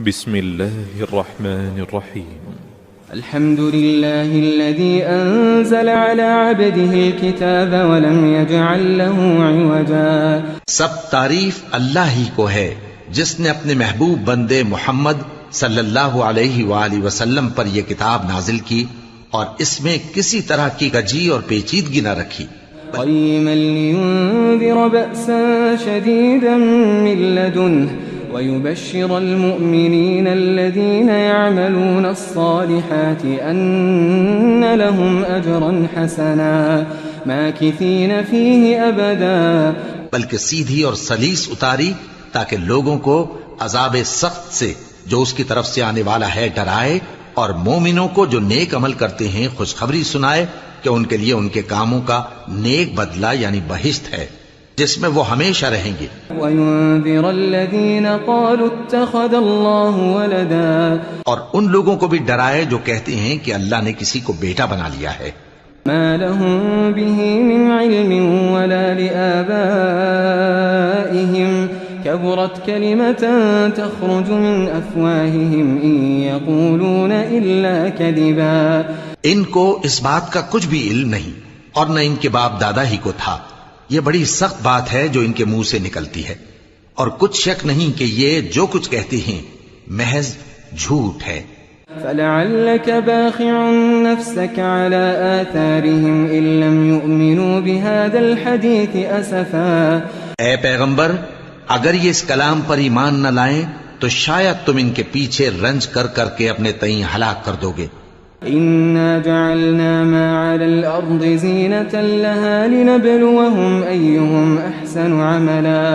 بسم الله الرحمن الرحيم. الحمد لله الذي أنزل على عبده الكتاب ولم يجعل له عوجا. سب تعریف اللہ ہی کو ہے جس نے اپنے محبوب بندے محمد صلی اللہ علیہ وآلہ وسلم پر یہ کتاب نازل کی اور اس میں کسی طرح کی کجی اور پیچیدگی نہ رکھی. قيما لينذر بأسا شديدا من لدنه ويبشر المؤمنين الذين يعملون الصالحات أن لهم أجرا حسنا ماكثين فيه أبدا. بلکہ سیدھی اور سلیس اتاری تاکہ لوگوں کو عذاب سخت سے جو اس کی طرف سے آنے والا ہے ڈرائے، اور مومنوں کو جو نیک عمل کرتے ہیں خوشخبری سنائے کہ ان کے لیے ان کے کاموں کا نیک بدلہ یعنی بہشت ہے جس میں وہ ہمیشہ رہیں گے. وَيُنذِرَ الَّذِينَ قَالُوا اتَّخَذَ اللَّهُ وَلَدًا، اور ان لوگوں کو بھی ڈرائے جو کہتے ہیں کہ اللہ نے کسی کو بیٹا بنا لیا ہے. مَا لَهُم بِهِ مِنْ عِلْمٍ وَلَا لِآبَائِهِمْ كَبُرَتْ كَلِمَةً تَخْرُجُ مِنْ أَفْوَاهِهِمْ إِنْ يَقُولُونَ إِلَّا كَذِبًا. ان کو اس بات کا کچھ بھی علم نہیں اور نہ ان کے باپ دادا ہی کو تھا. یہ بڑی سخت بات ہے جو ان کے منہ سے نکلتی ہے، اور کچھ شک نہیں کہ یہ جو کچھ کہتے ہیں محض جھوٹ ہے. فَلَعَلَّكَ بَاخِعٌ نَفْسَكَ عَلَىٰ آثَارِهِمْ إِن لَّمْ يُؤْمِنُوا بِهَٰذَا الْحَدِيثِ أَسَفًا. اے پیغمبر، اگر یہ اس کلام پر ایمان نہ لائیں تو شاید تم ان کے پیچھے رنج کر کر کے اپنے تئیں ہلاک کر دو گے. إِنَّا جَعَلْنَا مَا عَلَى الْأَرْضِ زِينَةً لَهَا لِنَبْلُوَهُمْ أَيُّهُمْ أَحْسَنُ عَمَلًا.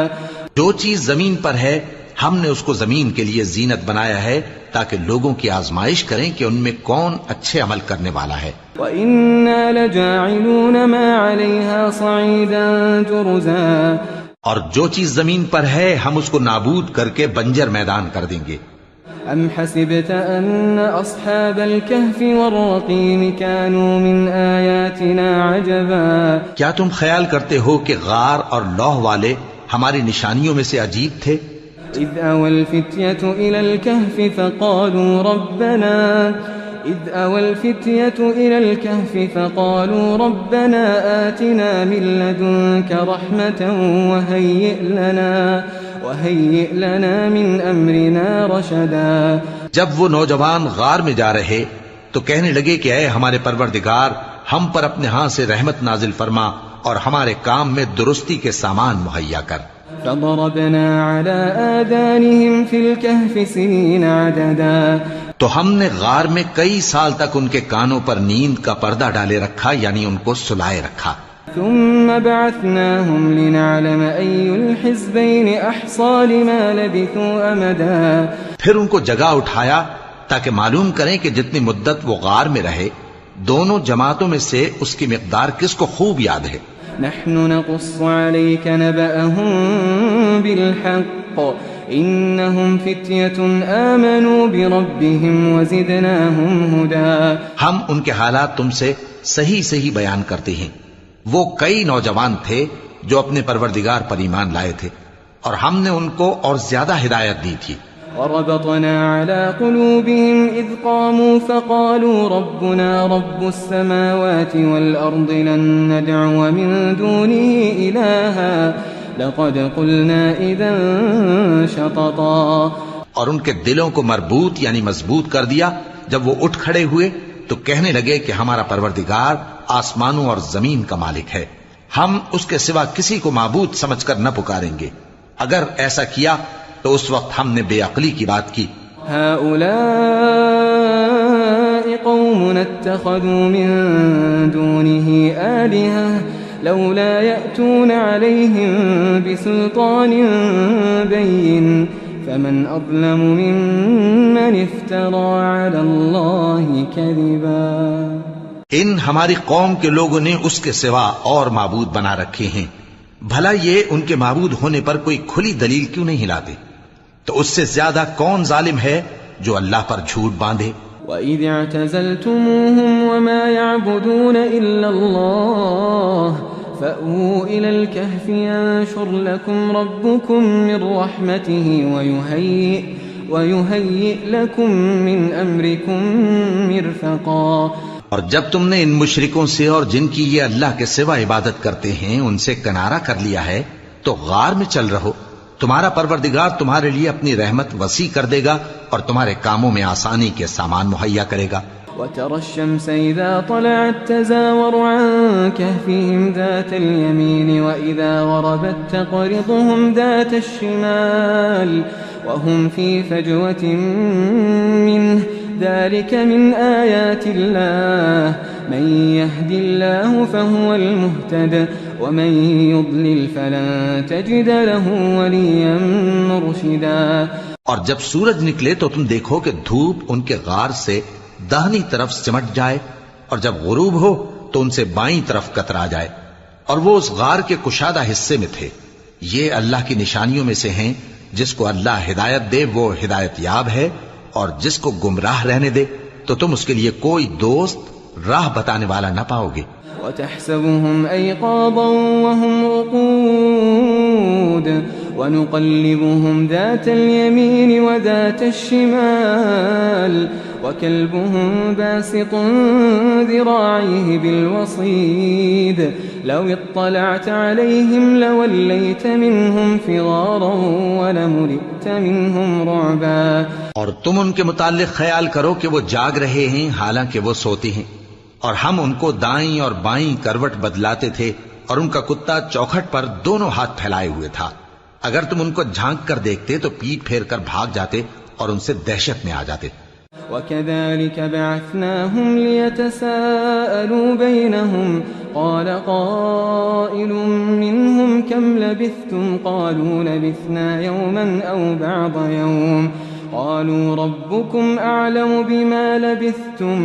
جو چیز زمین پر ہے ہم نے اس کو زمین کے لیے زینت بنایا ہے تاکہ لوگوں کی آزمائش کریں کہ ان میں کون اچھے عمل کرنے والا ہے. وَإِنَّا لَجَاعِلُونَ مَا عَلَيْهَا صَعِيدًا جُرُزًا. اور جو چیز زمین پر ہے ہم اس کو نابود کر کے بنجر میدان کر دیں گے. أَمْ حَسِبْتَ أَنَّ أَصْحَابَ الْكَهْفِ وَالرَّقِيمِ كَانُوا مِنْ آيَاتِنَا عَجَبًا. کیا تم خیال کرتے ہو کہ غار اور لوح والے ہماری نشانیوں میں سے عجیب تھے؟ إِذْ أَوَى الْفِتْيَةُ إِلَى الْكَهْفِ فَقَالُوا رَبَّنَا آتِنَا مِن لَّدُنكَ رَحْمَةً وَهَيِّئْ لَنَا مِنْ أَمْرِنَا رَشَدًا. جب وہ نوجوان غار میں جا رہے تو کہنے لگے کہ اے ہمارے پروردگار، ہم پر اپنے ہاں سے رحمت نازل فرما اور ہمارے کام میں درستی کے سامان مہیا کر. فَضَرَبْنَا عَلَىٰ آذَانِهِمْ فِي الْكَهْفِ سِنِينَ عَدَدًا. تو ہم نے غار میں کئی سال تک ان کے کانوں پر نیند کا پردہ ڈالے رکھا یعنی ان کو سلائے رکھا. ثم بعثناهم لنعلم أي الحزبين أحصى لما لبثوا أمدا. پھر ان کو جگہ اٹھایا تاکہ معلوم کریں کہ جتنی مدت وہ غار میں رہے دونوں جماعتوں میں سے اس کی مقدار کس کو خوب یاد ہے. نحن نقص عليك نبأهم بالحق إنهم فتية آمنوا بربهم وزدناهم هدى. ہم ان کے حالات تم سے صحیح بیان کرتے ہیں. وہ کئی نوجوان تھے جو اپنے پروردگار پر ایمان لائے تھے اور ہم نے ان کو اور زیادہ ہدایت دی تھی. وربطنا على قلوبهم إذ قاموا فقالوا ربنا رب السماوات والأرض لن ندعو من دونه إلها لقد قلنا إذا شططا. اور ان کے دلوں کو مربوط یعنی مضبوط کر دیا جب وہ اٹھ کھڑے ہوئے تو کہنے لگے کہ ہمارا پروردگار آسمانوں اور زمین کا مالک ہے، ہم اس کے سوا کسی کو معبود سمجھ کر نہ پکاریں گے. اگر ایسا کیا تو اس وقت ہم نے بے عقلی کی بات کی. هؤلاء قوم اتخذوا من دونه آلهة لولا يأتون عليهم بسلطان بين فمن أظلم ممن افترى على الله كذبا. ان ہماری قوم کے لوگوں نے اس کے سوا اور معبود بنا رکھے ہیں، بھلا یہ ان کے معبود ہونے پر کوئی کھلی دلیل کیوں نہیں لاتے؟ تو اس سے زیادہ کون ظالم ہے جو اللہ پر جھوٹ باندھے. وَإِذِ اعْتَزَلْتُمُوهُمْ وَمَا يَعْبُدُونَ إِلَّا اللَّهَ فَأْوُوا إِلَى الْكَهْفِ يَنشُرْ لَكُمْ رَبُّكُمْ مِنْ رَحْمَتِهِ ويهيئ لكم من أمركم مرفقا۔ اور جب تم نے ان مشرکوں سے اور جن کی یہ اللہ کے سوا عبادت کرتے ہیں ان سے کنارہ کر لیا ہے تو غار میں چل رہو، تمہارا پروردگار تمہارے لیے اپنی رحمت وسیع کر دے گا اور تمہارے کاموں میں آسانی کے سامان مہیا کرے گا۔ وترى الشمس إذا طلعت تزاور عن كهفهم ذات اليمين وإذا غربت تقرضهم ذات الشمال وهم في فجوة منه ذلك من آيات الله من يهد الله فهو المهتد ومن يضلل فلن تجد له وليا مرشدا۔ اور جب سورج نکلے تو تم دیکھو کہ دھوپ ان کے غار سے داہنی طرف سمٹ جائے اور جب غروب ہو تو ان سے بائیں طرف کترا جائے، اور وہ اس غار کے کشادہ حصے میں تھے۔ یہ اللہ کی نشانیوں میں سے ہیں، جس کو اللہ ہدایت دے وہ ہدایت یاب ہے، اور جس کو گمراہ رہنے دے تو تم اس کے لیے کوئی دوست راہ بتانے والا نہ پاؤ گے۔ وتحسبهم أيقاظا وهم رقود ونقلبهم ذات اليمين وذات الشمال وكلبهم باسط ذراعيه بالوصيد لو اطلعت عليهم لوليت منهم فرارا ولملئت منهم رعبا۔ اور تم ان کے متعلق خیال کرو کہ وہ جاگ رہے ہیں حالانکہ وہ سوتے ہیں، اور ہم ان کو دائیں اور بائیں کروٹ بدلاتے تھے، اور ان کا کتا چوکھٹ پر دونوں ہاتھ پھیلائے ہوئے تھا۔ اگر تم ان کو جھانک کر دیکھتے تو پیٹ پھیر کر بھاگ جاتے اور ان سے دہشت میں آ جاتے۔ وَكَذَلِكَ بَعَثْنَاهُمْ لِيَتَسَاءَلُوا بَيْنَهُمْ قَالَ قَائِلٌ مِّنْهُمْ كَمْ لَبِثْتُمْ قَالُوا لَبِثْنَا يَوْمًا أَوْ بَعْضَ يَوْمٍ قالوا ربكم أعلم بما لبثتم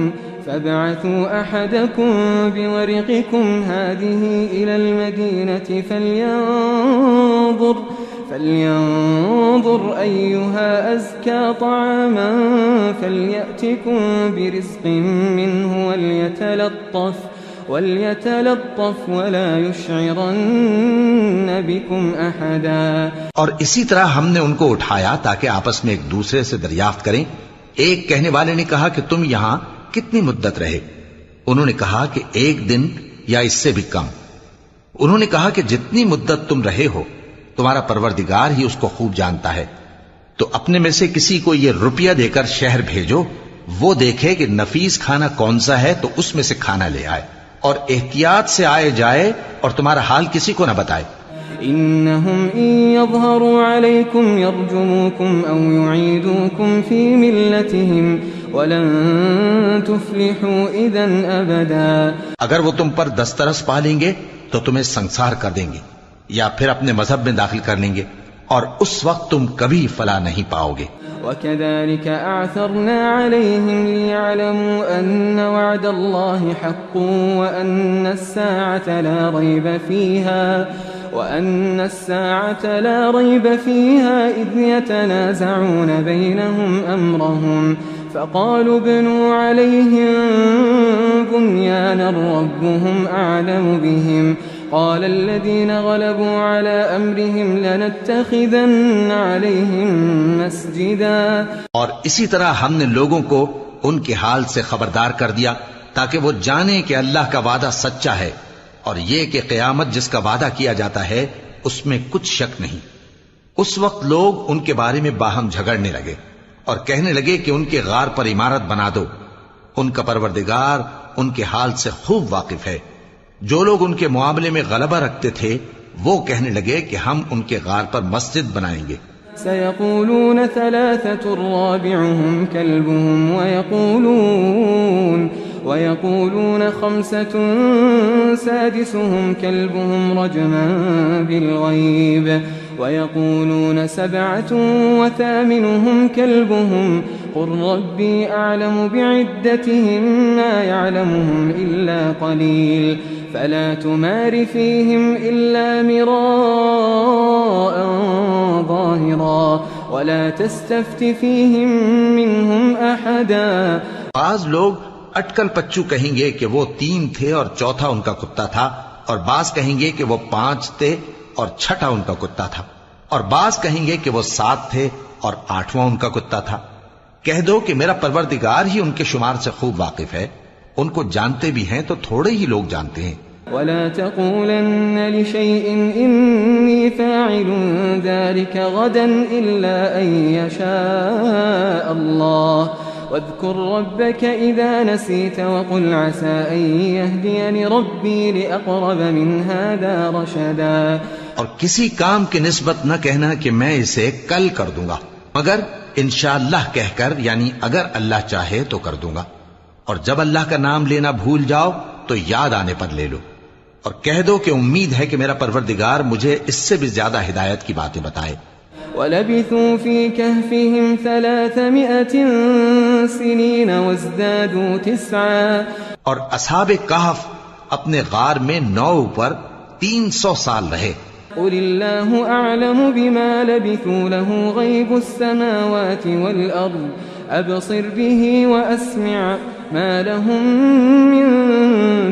فابعثوا أحدكم بورقكم هذه إلى المدينة فلينظر أيها أزكى طعاما فليأتكم برزق منه وليتلطف ولا يشعرن بكم أحدا۔ اور اسی طرح ہم نے ان کو اٹھایا تاکہ آپس میں ایک دوسرے سے دریافت کریں۔ ایک کہنے والے نے کہا کہ تم یہاں کتنی مدت رہے؟ انہوں نے کہا کہ 1 دن یا اس سے بھی کم۔ انہوں نے کہا کہ جتنی مدت تم رہے ہو تمہارا پروردگار ہی اس کو خوب جانتا ہے، تو اپنے میں سے کسی کو یہ روپیہ دے کر شہر بھیجو، وہ دیکھے کہ نفیس کھانا کون سا ہے تو اس میں سے کھانا لے آئے، اور احتیاط سے آئے جائے اور تمہارا حال کسی کو نہ بتائے۔ إنهم إن يظهروا عليكم يرجموكم أو يعيدوكم في ملتهم ولن تفلحوا إذا أبدا۔ اگر وہ تم پر دسترس پا لیں گے تو تمہیں سنسار کر دیں گے یا پھر اپنے مذہب میں داخل کر لیں گے، اور اس وقت تم کبھی فلاح نہیں پاؤ گے۔ وكذلك أعثرنا عليهم ليعلموا أن وعد الله حق وأن الساعة لا ريب فيها إذ يتنازعون بينهم أمرهم فقالوا ابنوا عليهم بنيانا ربهم أعلم بهم قال الذين غلبوا على أمرهم لنتخذن عليهم مسجدا۔ اور اسی طرح ہم نے لوگوں کو ان کے حال سے خبردار کر دیا تاکہ وہ جانیں کہ اللہ کا وعدہ سچا ہے، اور یہ کہ قیامت جس کا وعدہ کیا جاتا ہے اس میں کچھ شک نہیں۔ اس وقت لوگ ان کے بارے میں باہم جھگڑنے لگے اور کہنے لگے کہ ان کے غار پر عمارت بنا دو۔ ان کا پروردگار ان کے حال سے خوب واقف ہے۔ جو لوگ ان کے معاملے میں غلبہ رکھتے تھے وہ کہنے لگے کہ ہم ان کے غار پر مسجد بنائیں گے۔ سيقولون 3 رابعهم كلبهم ويقولون 5 سادسهم كلبهم رجما بالغيب ويقولون 7 وثامنهم كلبهم قل ربي أعلم بعدتهم ما يعلمهم إلا قليل فلا تمار فيهم إلا مراء ظاهرا ولا تستفت فيهم منهم أحدا۔ بعض لوگ اٹکل پچو کہیں گے کہ وہ 3 تھے اور چوتھا ان کا کتا تھا، اور بعض کہیں گے کہ وہ 5 تھے اور چھٹا ان کا کتا تھا، اور بعض کہیں گے کہ وہ 7 تھے اور 8واں ان کا کتا تھا۔ کہہ دو کہ میرا پروردگار ہی ان کے شمار سے خوب واقف ہے، ان کو جانتے بھی ہیں تو تھوڑے ہی لوگ جانتے ہیں۔ ولا تقولن لشيء إني فاعل ذلك غدا إلا أن يشاء الله واذكر ربك إذا نسيت وقل عسى أن يهديني ربي لأقرب من هذا رشدا۔ اور کسی کام کی نسبت نہ کہنا کہ میں اسے کل کر دوں گا، مگر انشاءاللہ کہہ کر، یعنی اگر اللہ چاہے تو کر دوں گا۔ اور جب اللہ کا نام لینا بھول جاؤ تو یاد آنے پر لے لو، اور کہہ دو کہ امید ہے کہ میرا پروردگار مجھے اس سے بھی زیادہ ہدایت کی باتیں بتائے۔ وَلَبِثُوا فِي كَهْفِهِمْ 300 سِنِينَ وَازْدَادُوا 9۔ اور اصحاب کہف اپنے غار میں 9 پر 300 سال رہے۔ قُلِ اللَّهُ أَعْلَمُ بِمَا لَبِثُوا لَهُ غَيْبُ السَّمَاوَاتِ وَالْأَرْضِ أَبْصِرْ بِهِ وَأَسْمِعْ مَا لَهُم مِّن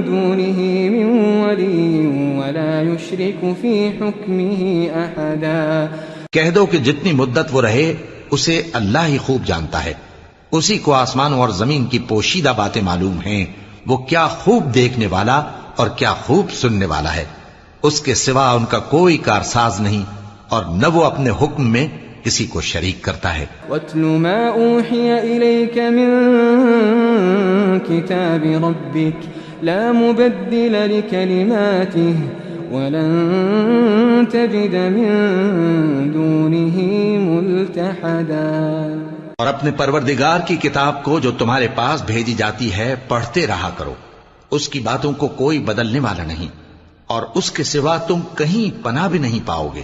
دُونِهِ مِن وَلِيٍّ وَلَا يُشْرِكُ فِي حُكْمِهِ أَحَدًا۔ کہہ دو کہ جتنی مدت وہ رہے اسے اللہ ہی خوب جانتا ہے، اسی کو آسمانوں اور زمین کی پوشیدہ باتیں معلوم ہیں، وہ کیا خوب دیکھنے والا اور کیا خوب سننے والا ہے۔ اس کے سوا ان کا کوئی کارساز نہیں، اور نہ وہ اپنے حکم میں کسی کو شریک کرتا ہے۔ وَاتْلُ مَا أُوحِيَ إِلَيْكَ مِن كِتَابِ رَبِّكَ لَا مُبَدِّلَ لِكَلِمَاتِهِ وَلَن تَجِدَ مِن دُونِهِ مُلْتَحَدًا۔ اور اپنے پروردگار کی کتاب کو جو تمہارے پاس بھیجی جاتی ہے پڑھتے رہا کرو، اس کی باتوں کو کوئی بدلنے والا نہیں، اور اس کے سوا تم کہیں پناہ بھی نہیں پاؤ گے۔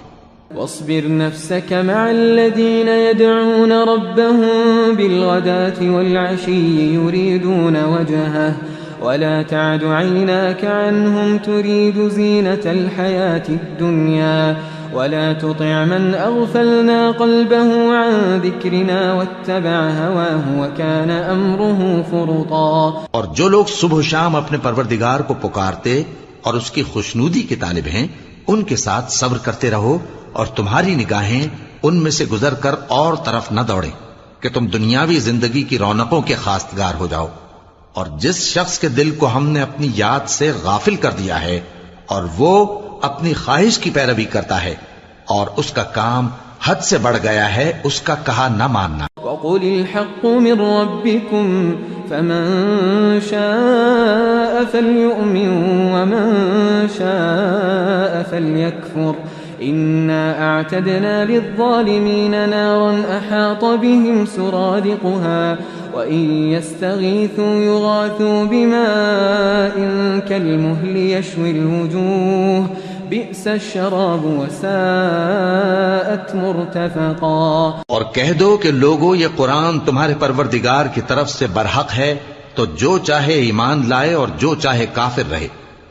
واصبر نفسك مع الذين يدعون ربهم بالغداة والعشي يريدون وجهه ولا تعد عيناك عنهم تريد زينة الحياة الدنيا ولا تطع من أغفلنا قلبه عن ذكرنا واتبع هواه وكان أمره فرطا۔ اور جو لوگ صبح و شام اپنے پروردگار کو پکارتے اور اس کی خوشنودی کے طالب ہیں، ان کے ساتھ صبر کرتے رہو، اور تمہاری نگاہیں ان میں سے گزر کر اور طرف نہ دوڑیں کہ تم دنیاوی زندگی کی رونقوں کے خواستگار ہو جاؤ۔ اور جس شخص کے دل کو ہم نے اپنی یاد سے غافل کر دیا ہے اور وہ اپنی خواہش کی پیروی کرتا ہے اور اس کا کام حد سے بڑھ گیا ہے، اس کا کہا نہ ماننا۔ وَقُلِ الْحَقُّ مِن رَّبِّكُمْ فَمَن شَاءَ فَلْيُؤْمِن وَمَن شَاءَ فَلْيَكْفُرْ إِنَّا أَعْتَدْنَا لِلظَّالِمِينَ نَارًا أَحَاطَ بِهِمْ سُرَادِقُهَا وَإِن يَسْتَغِيثُوا يُغَاثُوا بِمَاءٍ كَالْمُهْلِ يَشْوِي الْوُجُوهَ بِئْسَ الشَّرَابُ وَسَاءَتْ مُرْتَفَقًا۔ اور کہہ دو کہ لوگو یہ قرآن تمہارے پروردگار کی طرف سے برحق ہے، تو جو چاہے ایمان لائے اور جو چاہے کافر رہے۔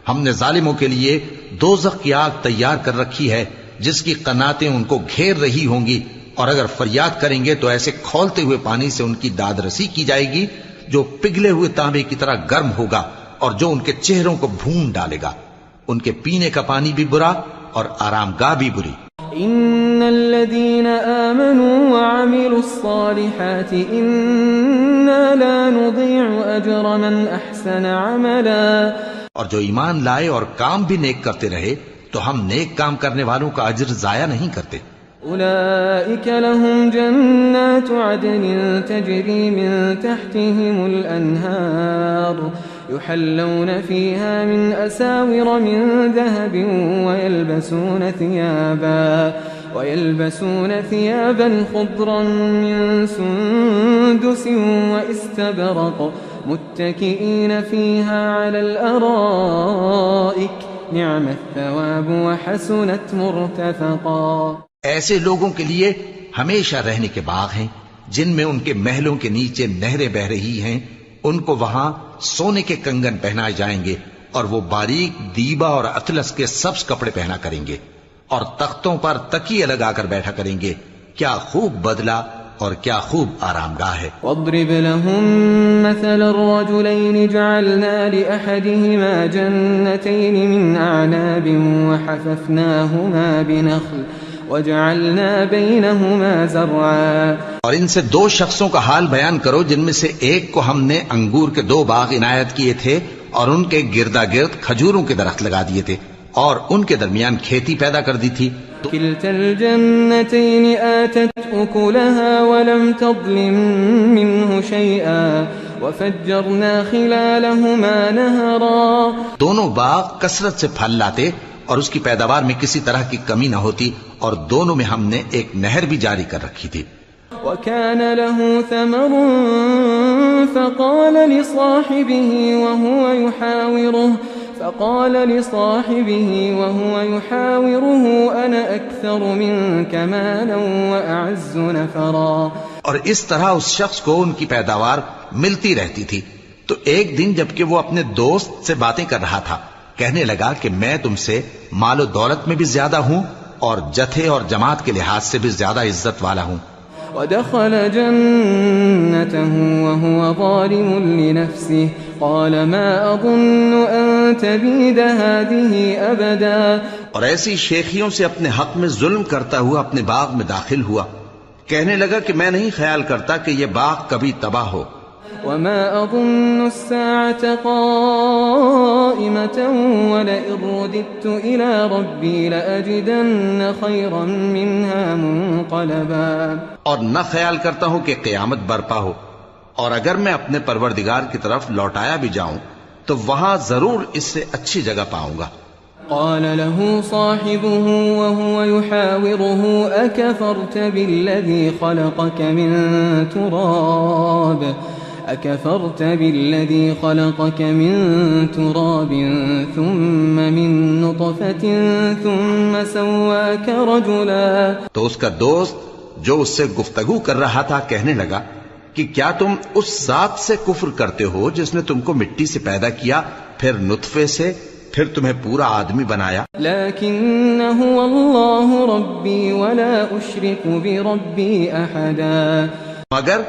ہم نے ظالموں کے لیے دوزخ کی آگ تیار کر رکھی ہے جس کی قناتیں ان کو گھیر رہی ہوں گی، اور اگر فریاد کریں گے تو ایسے کھولتے ہوئے پانی سے ان کی داد رسی کی جائے گی جو پگھلے ہوئے تانبے کی طرح گرم ہوگا اور جو ان کے چہروں کو بھون ڈالے گا۔ ان کے پینے کا پانی بھی برا اور آرام گاہ بھی بری۔ ان الذين آمنوا وعملوا الصالحات انا لا نضيع اجر من احسن عملا۔ اور جو ایمان لائے اور کام بھی نیک کرتے رہے تو ہم نیک کام کرنے والوں کا اجر ضائع نہیں کرتے۔ أولئك لهم جنات عدن تجري من تحتهم الأنهار يحلون فيها من أساور من ذهب ويلبسون ثيابا خضرا من سندس واستبرق متكئين فيها على الأرائك نعم الثواب وحسنت مرتفقا۔ ایسے لوگوں کے لیے ہمیشہ رہنے کے باغ ہیں جن میں ان کے محلوں کے نیچے نہریں بہ رہی ہیں، ان کو وہاں سونے کے کنگن پہنائے جائیں گے اور وہ باریک دیبا اور اطلس کے سبز کپڑے پہنا کریں گے اور تختوں پر تکیے لگا کر بیٹھا کریں گے۔ کیا خوب بدلہ اور کیا خوب آرام گاہ ہے۔ واضرب لهم مثل الرجلين جعلنا لأحدهما جنتين من أعناب وجعلنا بينهما زرعا اور ان سے دو شخصوں کا حال بیان کرو جن میں سے ایک کو ہم نے انگور کے 2 باغ عنایت کیے تھے اور ان کے گردا گرد کھجوروں کے درخت لگا دیے تھے اور ان کے درمیان کھیتی پیدا کر دی تھی. كلتا الجنتين آتت أكلها ولم تظلم منه شيئا وفجرنا خلالهما نهرا. دونوں باغ کثرت سے پھل لاتے اور اس کی پیداوار میں کسی طرح کی کمی نہ ہوتی اور دونوں میں ہم نے ایک نہر بھی جاری کر رکھی تھی. وكان له ثمر فقال لصاحبه وهو يحاوره أنا أكثر منك مالا وأعز نفرا. اور اس طرح اس شخص کو ان کی پیداوار ملتی رہتی تھی. تو ایک دن جبکہ وہ اپنے دوست سے باتیں کر رہا تھا کہنے لگا کہ میں تم سے مال و دولت میں بھی زیادہ ہوں اور جتھے اور جماعت کے لحاظ سے بھی زیادہ عزت والا ہوں. ودخل جنته وهو ظالم لنفسه قال ما أظن أن تبيد هذه أبدا. اور ایسی شیخیوں سے اپنے حق میں ظلم کرتا ہوا اپنے باغ میں داخل ہوا کہنے لگا کہ میں نہیں خیال کرتا کہ یہ باغ کبھی تباہ ہو. وما أظن الساعة قائمة ولئن رددت إلى ربي لأجدن خيرا منها منقلبا. اور نہ خیال کرتا ہوں کہ قیامت برپا ہو اور اگر میں اپنے پروردگار کی طرف لوٹایا بھی جاؤں تو وہاں ضرور اس سے اچھی جگہ پاؤں گا. قال له صاحبه وهو يحاوره أكفرت بالذي خلقك من تراب ثم من نطفة ثم سواك رجلا. تو اس کا دوست جو اس سے گفتگو کر رہا تھا کہنے لگا کہ کیا تم اس ذات سے کفر کرتے ہو جس نے تم کو مٹی سے پیدا کیا پھر نطفے سے پھر تمہیں پورا آدمی بنایا. لیکن هو اللہ ربی ولا اشرک بربی احدا. مگر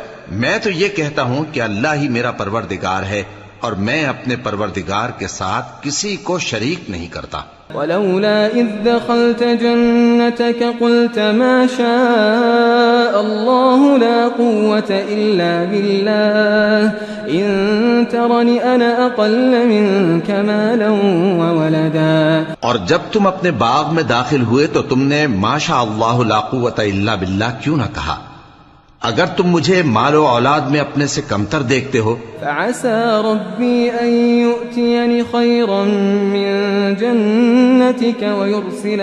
میں تو یہ کہتا ہوں کہ اللہ ہی میرا پروردگار ہے اور میں اپنے پروردگار کے ساتھ کسی کو شریک نہیں کرتا. ولولا اذ دخلت جنتك قلت ما شاء الله لا قوة الا بالله ان ترني انا اقل منك مالا وولدا. اور جب تم اپنے باغ میں داخل ہوئے تو تم نے ما شاء اللہ لا قوة الا باللہ کیوں نہ کہا؟ اگر تم مجھے مال و اولاد میں اپنے سے کمتر دیکھتے ہو. فعسى ربي ان يؤتيني خيرا من جنتك ويرسل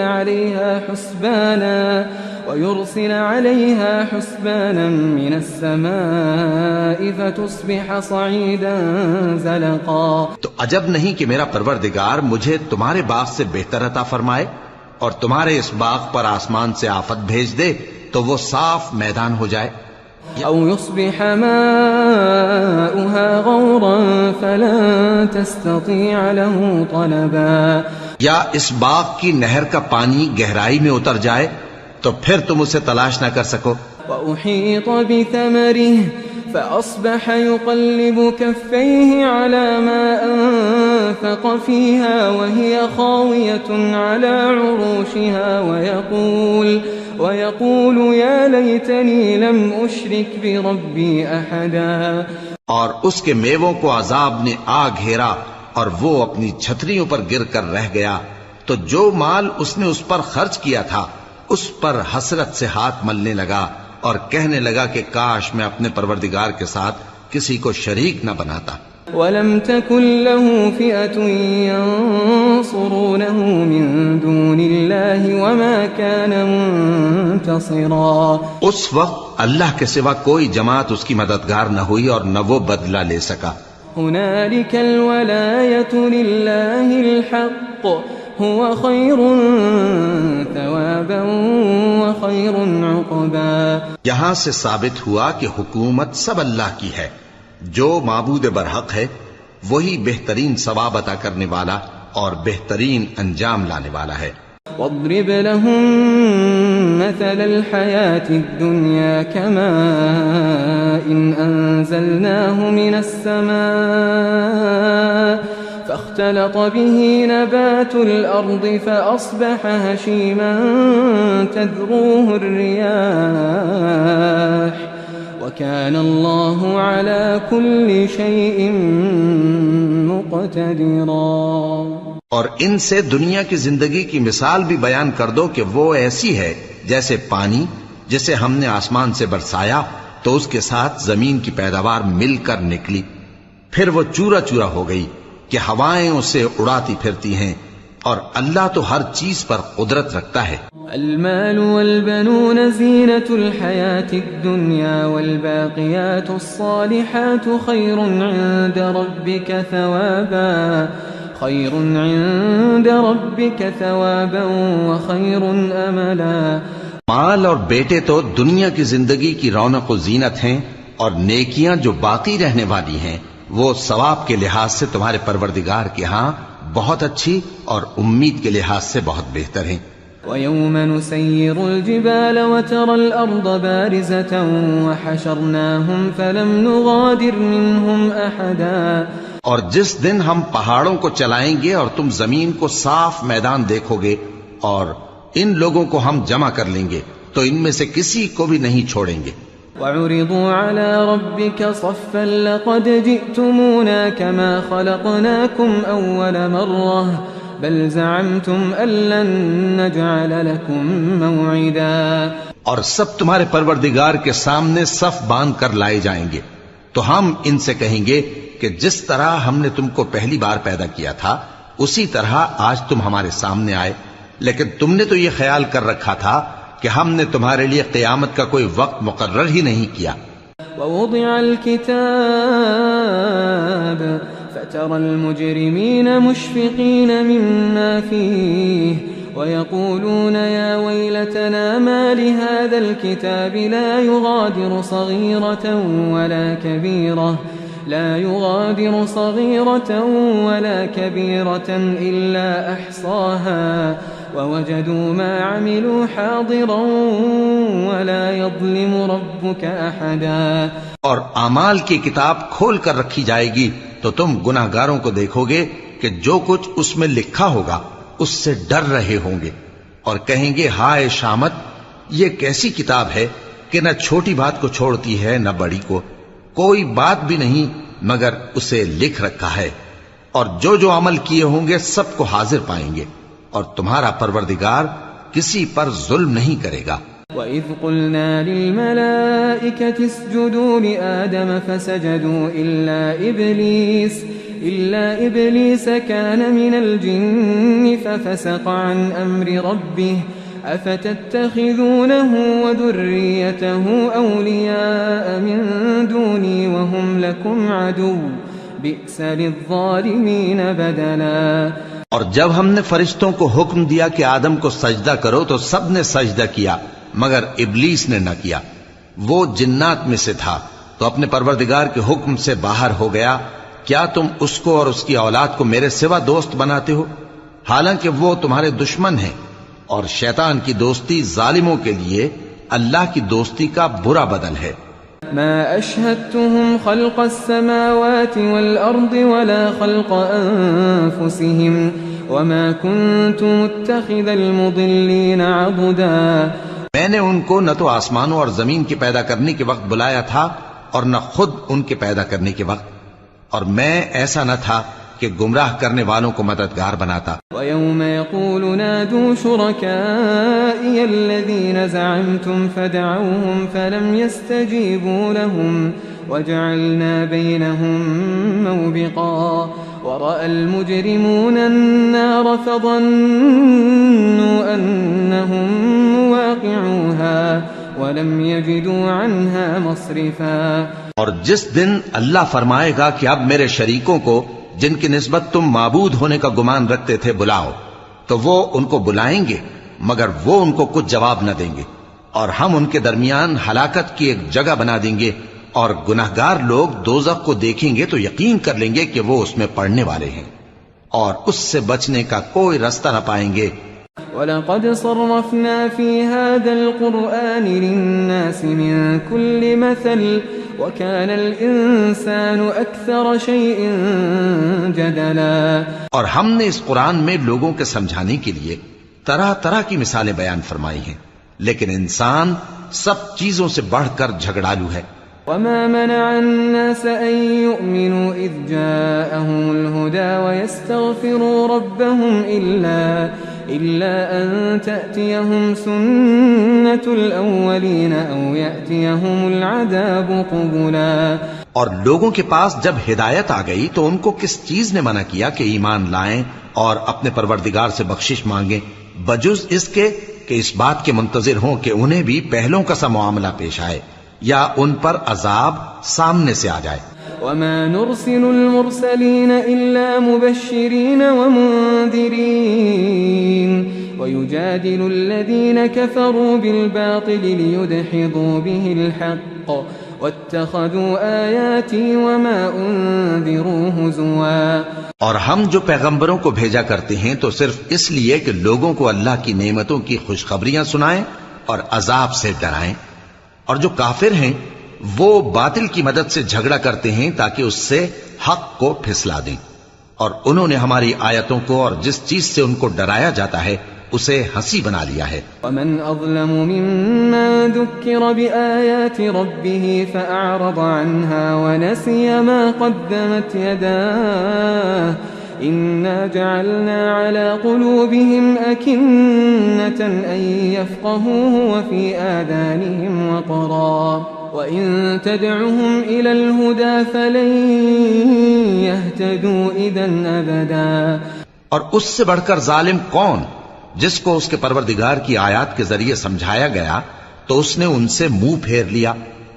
عليها حسبانا من السماء فتصبح صعيدا زلقا. تو عجب نہیں کہ میرا پروردگار مجھے تمہارے باغ سے بہتر عطا فرمائے اور تمہارے اس باغ پر آسمان سے آفت بھیج دے تو وہ صاف میدان ہو جائے. او يصبح ماؤها غورا فلن تستطيع له طلبا. یا اس باغ کی نہر کا پانی گہرائی میں اتر جائے تو پھر تم اسے تلاش نہ کر سکو. وأحيط بثمره فأصبح يقلب كفيه على ما أنفق فيها وهي خاوية على عروشها ويقول يا ليتني لم أشرك بربي أحدا. اور اس کے میووں کو عذاب نے آ گھیرا اور وہ اپنی چھتریوں پر گر کر رہ گیا تو جو مال اس نے اس پر خرچ کیا تھا اس پر حسرت سے ہاتھ ملنے لگا اور کہنے لگا کہ کاش میں اپنے پروردگار کے ساتھ کسی کو شریک نہ بناتا. وَلَمْ تَكُنْ لَهُ فِئَةٌ يَنصُرُونَهُ مِن دُونِ اللَّهِ وَمَا كَانَ مُنتَصِرًا. اس وقت اللہ کے سوا کوئی جماعت اس کی مددگار نہ ہوئی اور نہ وہ بدلہ لے سکا. هُنَالِكَ الْوَلَایَةُ لِلَّهِ الْحَقِّ هُوَ خَيْرٌ ثَوَابًا وَخَيْرٌ عُقْبًا. یہاں سے ثابت ہوا کہ حکومت سب اللہ کی ہے. جو معبود برحق ہے وہی بہترین ثواب عطا کرنے والا اور بہترین انجام لانے والا ہے. واضرب لهم مثل الحياة الدنيا كماء أنزلناه من السماء فاختلط به نبات الأرض فأصبح هشيما تذروه الرياح وكان الله على كل شيء مقتدرا۔ اور ان سے دنیا کی زندگی کی مثال بھی بیان کر دو کہ وہ ایسی ہے جیسے پانی جسے ہم نے آسمان سے برسایا تو اس کے ساتھ زمین کی پیداوار مل کر نکلی، پھر وہ چورا چورا ہو گئی کہ ہوائیں اسے اڑاتی پھرتی ہیں، اور اللہ تو ہر چیز پر قدرت رکھتا ہے۔ المال والبنون زينة الحياة الدنيا والباقيات الصالحات خير عند ربك ثوابا وخير املا۔ مال اور بیٹے تو دنیا کی زندگی کی رونق و زینت ہیں، اور نیکیاں جو باقی رہنے والی ہیں وہ ثواب کے لحاظ سے تمہارے پروردگار کے ہاں بہت اچھی اور امید کے لحاظ سے بہت بہتر ہیں۔ وَيَوْمَ نُسَيِّرُ الْجِبَالَ وَتَرَى الْأَرْضَ بَارِزَةً وَحَشَرْنَاهُمْ فَلَمْ نُغَادِرْ مِنْهُمْ أَحَدًا۔ اور جس دن ہم پہاڑوں کو چلائیں گے اور تم زمین کو صاف میدان دیکھو گے اور ان لوگوں کو ہم جمع کر لیں گے تو ان میں سے کسی کو بھی نہیں چھوڑیں گے۔ وَعُرِضُوا عَلَى رَبِّكَ صَفًّا لَقَدْ جِئْتُمُونَا كَمَا خَلَقْنَاكُمْ أَوَّلَ مَرَّةٍ بَلْ زَعَمْتُمْ أَن لَّن نَّجْعَلَ لَكُم مَّوْعِدًا۔ اور سب تمہارے پروردگار کے سامنے صف باندھ کر لائے جائیں گے تو ہم ان سے کہیں گے کہ جس طرح ہم نے تم کو پہلی بار پیدا کیا تھا اسی طرح آج تم ہمارے سامنے آئے، لیکن تم نے تو یہ خیال کر رکھا تھا کہ ہم نے تمہارے لیے قیامت کا کوئی وقت مقرر ہی نہیں کیا۔ ووضع الكتاب فترى المجرمين مشفقين مما فيه ويقولون يا ويلتنا ما لهذا الكتاب لا يغادر صغيرة ولا كبيرة إلا أحصاها ووجدوا ما عملوا حاضرا ولا يظلم ربك أحدا۔ اور اعمال کی کتاب کھول کر رکھی جائے گی تو تم گناہگاروں کو دیکھو گے کہ جو کچھ اس میں لکھا ہوگا اس سے ڈر رہے ہوں گے اور کہیں گے ہائے شامت، یہ کیسی کتاب ہے کہ نہ چھوٹی بات کو چھوڑتی ہے نہ بڑی کو، کوئی بات بھی نہیں مگر اسے لکھ رکھا ہے، اور جو جو عمل کیے ہوں گے سب کو حاضر پائیں گے، اور تمہارا پروردگار کسی پر ظلم نہیں کرے گا۔ وَإِذْ قُلْنَا لِلْمَلَائِكَةِ اسْجُدُوا لِآدَمَ فَسَجَدُوا إِلَّا إِبْلِيسَ كَانَ مِنَ الْجِنِّ فَفَسَقَ عَنْ أَمْرِ رَبِّهِ أَفَتَتَّخِذُونَهُ وَذُرِّيَّتَهُ أَوْلِيَاءَ مِن دُونِي وَهُمْ لَكُمْ عَدُوٌّ بِئْسَ لِلظَّالِمِينَ بَدَلًا۔ اور جب ہم نے فرشتوں کو حکم دیا کہ آدم کو سجدہ کرو تو سب نے سجدہ کیا مگر ابلیس نے نہ کیا، وہ جنات میں سے تھا تو اپنے پروردگار کے حکم سے باہر ہو گیا۔ کیا تم اس کو اور اس کی اولاد کو میرے سوا دوست بناتے ہو، حالانکہ وہ تمہارے دشمن ہیں، اور شیطان کی دوستی ظالموں کے لیے اللہ کی دوستی کا برا بدل ہے۔ ما أشهدتهم خلق السماوات والأرض ولا خلق أنفسهم وما كنت متخذ المضلين عضدا۔ میں نے ان کو نہ تو آسمانوں اور زمین کے پیدا کرنے کے وقت بلایا تھا اور نہ خود ان کے پیدا کرنے کے وقت، اور میں ایسا نہ تھا کہ گمراہ کرنے والوں کو مددگار بناتا۔ وَيَوْمَ يَقُولُ نَادُوا شُرَكَائِيَ الَّذِينَ زَعَمْتُمْ فَدَعَوْهُمْ فَلَمْ يَسْتَجِيبُوا لَهُمْ وَجَعَلْنَا بَيْنَهُمْ مَوْبِقًا وَرَأَى الْمُجْرِمُونَ النَّارَ فَظَنُّوا أَنَّهُمْ مُوَاقِعُوهَا وَلَمْ يَجِدُوا عَنْهَا مَصْرِفًا۔ اور جس دن اللہ فرمائے گا کہ اب میرے شریکوں کو جن کی نسبت تم معبود ہونے کا گمان رکھتے تھے بلاؤ، تو وہ ان کو بلائیں گے مگر وہ ان کو کچھ جواب نہ دیں گے، اور ہم ان کے درمیان ہلاکت کی ایک جگہ بنا دیں گے، اور گناہگار لوگ دوزخ کو دیکھیں گے تو یقین کر لیں گے کہ وہ اس میں پڑنے والے ہیں، اور اس سے بچنے کا کوئی راستہ نہ پائیں گے۔ وَلَقَدْ صَرَّفْنَا فِي هَذَا الْقُرْآنِ لِلنَّاسِ مِنْ كُلِّ مَثَلٍ وَكَانَ الْإِنسَانُ أَكْثَرَ شَيْءٍ جَدَلًا۔ اور ہم نے اس قرآن میں لوگوں کے سمجھانے کے لیے طرح طرح کی مثالیں بیان فرمائی ہیں، لیکن انسان سب چیزوں سے بڑھ کر جھگڑالو ہے۔ وَمَا مَنَعَ النَّاسَ أَن يُؤْمِنُوا إِذْ جَاءَهُمُ الْهُدَى وَيَسْتَغْفِرُوا رَبَّهُمْ إِلَّا أَن تَأْتِيَهُمْ سُنَّةُ الْأَوَّلِينَ أَوْ يَأْتِيَهُمُ الْعَذَابُ قُبُلًا۔ اور لوگوں کے پاس جب ہدایت آ گئی تو ان کو کس چیز نے منع کیا کہ ایمان لائیں اور اپنے پروردگار سے بخشش مانگیں، بجز اس کے کہ اس بات کے منتظر ہوں کہ انہیں بھی پہلوں کا سا معاملہ پیش آئے یا ان پر عذاب سامنے سے آ جائے۔ وَمَا نُرْسِلُ الْمُرْسَلِينَ إِلَّا مُبَشِّرِينَ وَمُنذِرِينَ وَيُجَادِلُ الَّذِينَ كَفَرُوا بِالْبَاطِلِ لِيُدْحِضُوا بِهِ الْحَقَّ وَاتَّخَذُوا آيَاتِي وَمَا أُنذِرُوا هُزُوًا۔ اور ہم جو پیغمبروں کو بھیجا کرتے ہیں تو صرف اس لیے کہ لوگوں کو اللہ کی نعمتوں کی خوشخبریاں سنائیں اور عذاب سے ڈرائیں، اور جو کافر ہیں وہ باطل کی مدد سے جھگڑا کرتے ہیں تاکہ اس سے حق کو پھسلا دیں، اور انہوں نے ہماری آیتوں کو اور جس چیز سے ان کو ڈرایا جاتا ہے اسے ہنسی بنا لیا ہے۔ وَمَنْ أَظْلَمُ مِمَّنْ ذُكِّرَ بِآيَاتِ رَبِّهِ فَأَعْرَضَ عَنْهَا وَنَسِيَ مَا قَدَّمَتْ يَدَاهُ إِنَّا جَعَلْنَا عَلَى قُلُوبِهِمْ أَكِنَّةً أَن يَفْقَهُوهُ وَفِي آذَانِهِمْ وَقْرًا وَإِن تَدْعُهُمْ إِلَى الْهُدَى فَلَن يَهْتَدُوا إِذًا أَبَدًا۔ اور اس سے بڑھ کر ظالم کون جس کو اس کے پروردگار کی آیات کے ذریعے سمجھایا گیا تو اس نے ان سے منہ پھیر لیا،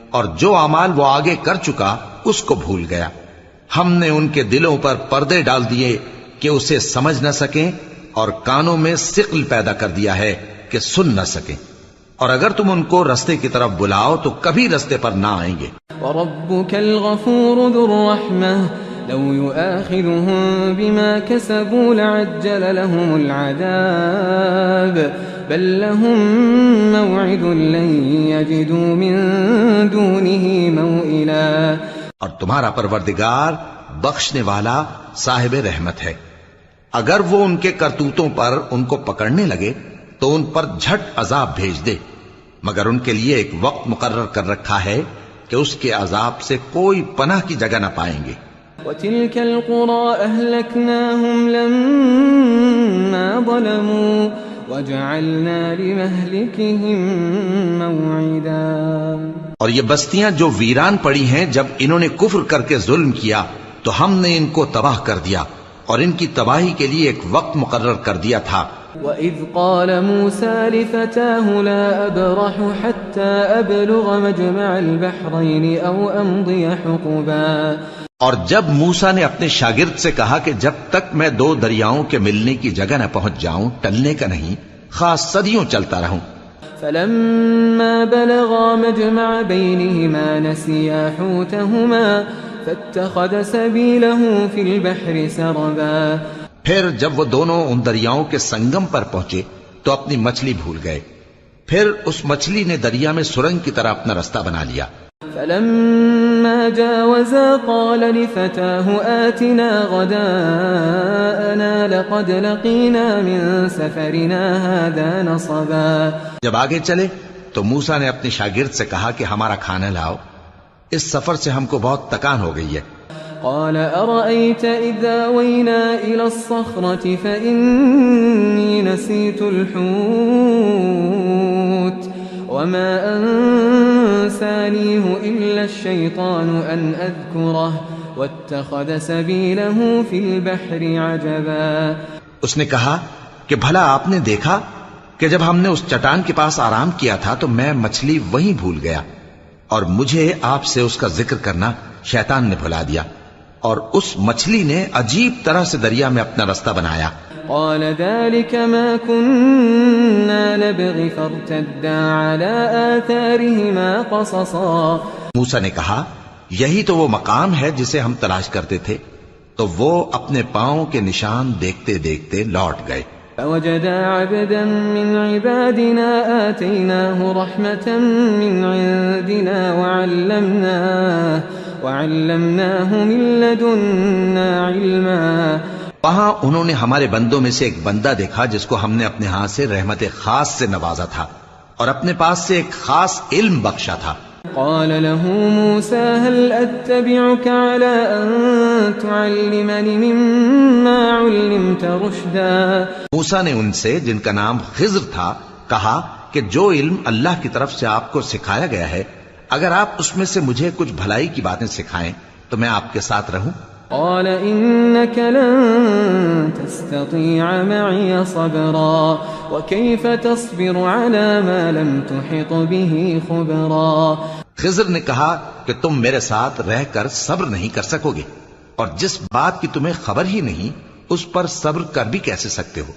اور جو اعمال وہ آگے کر چکا اس کو بھول گیا۔ ہم نے ان کے دلوں پر پردے ڈال دیے کہ اسے سمجھ نہ سکیں، اور کانوں میں ثقل پیدا کر دیا ہے کہ سن نہ سکیں، اور اگر تم ان کو رستے کی طرف بلاؤ تو کبھی رستے پر نہ آئیں گے۔ وَرَبُّكَ الْغَفُورُ ذُو الرَّحْمَةِ لَوْ يُؤَاخِذُهُم بِمَا كَسَبُوا لَعَجَّلَ لَهُمُ الْعَذَابَ بَل لَّهُم مَّوْعِدٌ لَّن يَجِدُوا مِن دُونِهِ مَوْئِلًا۔ اور تمہارا پروردگار بخشنے والا صاحب رحمت ہے، اگر وہ ان کے کرتوتوں پر ان کو پکڑنے لگے تو ان پر جھٹ عذاب بھیج دے، مگر ان کے لیے ایک وقت مقرر کر رکھا ہے کہ اس کے عذاب سے کوئی پناہ کی جگہ نہ پائیں گے۔ وَتِلْكَ الْقُرَىٰ أَهْلَكْنَاهُمْ لَمَّا ظَلَمُوا وَجَعَلْنَا لِمَهْلِكِهِم مَّوْعِدًا۔ اور یہ بستیاں جو ویران پڑی ہیں جب انہوں نے کفر کر کے ظلم کیا تو ہم نے ان کو تباہ کر دیا، اور ان کی تباہی کے لیے ایک وقت مقرر کر دیا تھا۔ وَإِذْ قَالَ مُوسَىٰ لِفَتَاهُ لَا أَبْرَحُ حَتَّىٰ أَبْلُغَ مَجْمَعَ الْبَحْرَيْنِ أَوْ أَمْضِيَ حُقُبًا۔ اور جب موسیٰ نے اپنے شاگرد سے کہا کہ جب تک میں دو دریاؤں کے ملنے کی جگہ نہ پہنچ جاؤں ٹلنے کا نہیں، خاص صدیوں چلتا رہوں۔ فَلَمَّا بَلَغَا مَجْمَعَ بَيْنِهِمَا نَسِيَا حُوتَهُمَا فَاتَّخَذَ سَبِيلَهُ فِي الْبَحْرِ سَرَبًا۔ پھر جب وہ دونوں ان دریاؤں کے سنگم پر پہنچے تو اپنی مچھلی بھول گئے، پھر اس مچھلی نے دریا میں سرنگ کی طرح اپنا رستہ بنا لیا۔ فَلَمَّا جَاوَزَا قَالَ لِفَتَاهُ آتِنَا غَدَاءَنَا لَقَدْ لَقِينَا مِن سَفَرِنَا هَٰذَا نَصَبًا۔ جب آگے چلے تو موسیٰ نے اپنے شاگرد سے کہا کہ ہمارا کھانا لاؤ، اس سفر سے ہم کو بہت تکان ہو گئی ہے۔ قال أرأيت إذا وينا إلى الصخرة فإني نسيت الحوت وما أنسانيه إلا الشيطان أن أذكره واتخذ سبيله في البحر عجبا۔ اس نے کہا کہ بھلا آپ نے دیکھا کہ جب ہم نے اس چٹان کے پاس آرام کیا تھا تو میں مچھلی وہیں بھول گیا، اور مجھے آپ سے اس کا ذکر کرنا شیطان نے بھلا دیا، اور اس مچھلی نے عجیب طرح سے دریا میں اپنا رستہ بنایا۔ قال ذلك ما كنا نبغي فارتدا على آثارهما قصصا۔ موسیٰ نے کہا یہی تو وہ مقام ہے جسے ہم تلاش کرتے تھے، تو وہ اپنے پاؤں کے نشان دیکھتے دیکھتے لوٹ گئے۔ فوجدا عبدا من عبادنا آتيناه رحمة من عندنا وعلمناه من لدنا علما. وہاں انہوں نے ہمارے بندوں میں سے ایک بندہ دیکھا جس کو ہم نے اپنے ہاں سے رحمت خاص سے نوازا تھا اور اپنے پاس سے ایک خاص علم بخشا تھا. قال له موسى هل أتبعك على أن تعلمني مما علمت رشدا. موسیٰ نے ان سے جن کا نام خضر تھا کہا کہ جو علم اللہ کی طرف سے آپ کو سکھایا گیا ہے اگر آپ اس میں سے مجھے کچھ بھلائی کی باتیں سکھائیں تو میں آپ کے ساتھ رہوں. قال إنك لن تستطيع معي صبرا وكيف تصبر على ما لم تحط به خبرا. خضر نے کہا کہ تم میرے ساتھ رہ کر صبر نہیں کر سکو گے اور جس بات کی تمہیں خبر ہی نہیں اس پر صبر کر بھی کیسے سکتے ہو.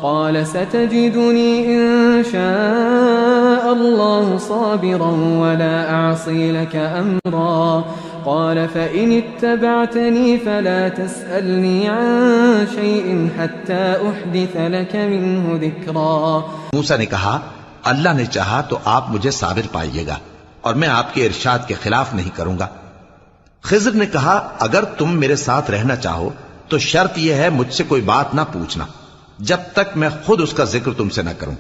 قال ستجدني إن شاء الله صابرا ولا أعصي لك أمرا. قال فإن اتبعتني فلا تسألني عن شيء حتى أحدث لك منه ذكرا. موسیٰ نے کہا اللہ نے چاہا تو آپ مجھے صابر پائیے گا اور میں آپ کے ارشاد کے خلاف نہیں کروں گا. خضر نے کہا اگر تم میرے ساتھ رہنا چاہو تو شرط یہ ہے مجھ سے کوئی بات نہ پوچھنا جب تک میں خود اس کا ذکر تم سے نہ کروں.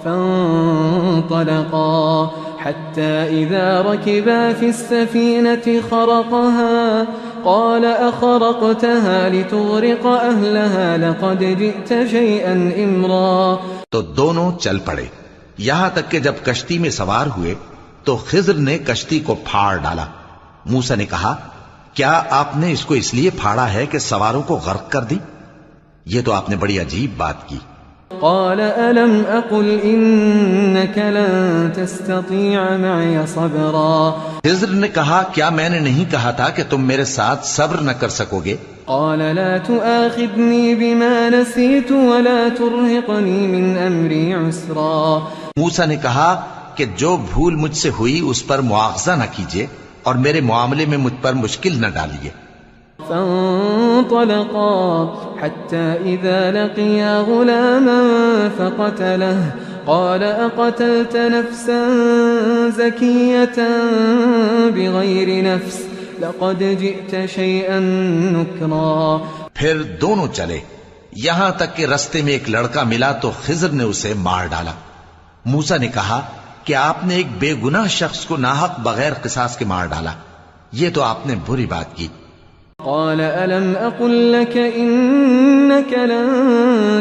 فانطلقا حتى إذا ركبا في السفينة خرقها قال أخرقتها لتغرق أهلها لقد جئت شيئا إمرا. تو دونوں چل پڑے یہاں تک کہ جب کشتی میں سوار ہوئے تو خضر نے کشتی کو پھاڑ ڈالا. موسیٰ نے کہا کیا آپ نے اس کو اس لیے پھاڑا ہے کہ سواروں کو غرق کر دی؟ یہ تو آپ نے بڑی عجیب بات کی. قال ألم أقل إنك لن تستطيع معي صبرا. خضر نے کہا کیا میں نے نہیں کہا تھا کہ تم میرے ساتھ صبر نہ کر سکو گے؟ قال لا تؤاخذني بما نسيت ولا ترهقني من أمري عسرا. موسیٰ نے کہا کہ جو بھول مجھ سے ہوئی اس پر مواخذہ نہ کیجیے اور میرے معاملے میں مجھ پر مشکل نہ ڈالیے. فانطلقا حتى إذا لقيا غلاما فقتله قال أقتلت نفسا زكية بغير نفس لقد جئت شيئا نكرا. پھر دونوں چلے یہاں تک کہ رستے میں ایک لڑکا ملا تو خضر نے اسے مار ڈالا. موسیٰ نے کہا کہ آپ نے ایک بے گناہ شخص کو ناحق بغیر قصاص کے مار ڈالا. یہ تو آپ نے بری بات کی. قال ألم أقل لك إنك لن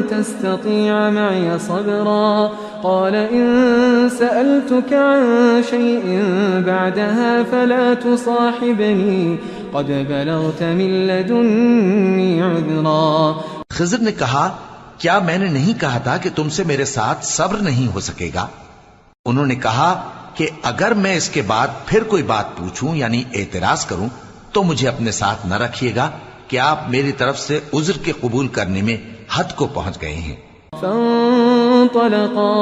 تستطيع معي صبرا. قال إن سألتك عن شيء بعدها فلا تصاحبني قد بلغت من لدني عذرا. خضر نے کہا کیا میں نے نہیں کہا تھا کہ تم سے میرے ساتھ صبر نہیں ہو سکے گا؟ انہوں نے کہا کہ اگر میں اس کے بعد پھر کوئی بات پوچھوں یعنی اعتراض کروں تو مجھے اپنے ساتھ نہ رکھیے گا کہ آپ میری طرف سے عذر کے قبول کرنے میں حد کو پہنچ گئے ہیں. فانطلقا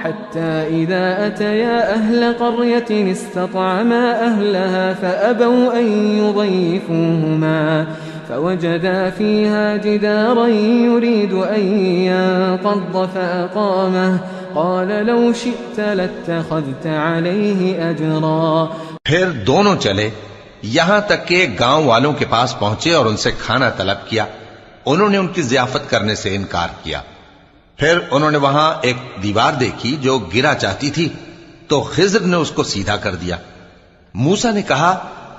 حتى إذا أتيا أهل قرية استطعما أهلها فأبوا أن يضيفوهما فوجدا فيها جدارا يريد أن ينقض فأقامه قال لو شئت لاتخذت عليه أجرا. پھر دونوں چلے یہاں تک کہ گاؤں والوں کے پاس پہنچے اور ان سے کھانا طلب کیا. انہوں نے ان کی ضیافت کرنے سے انکار کیا. پھر انہوں نے وہاں ایک دیوار دیکھی جو گرا چاہتی تھی تو خضر نے اس کو سیدھا کر دیا. موسیٰ نے کہا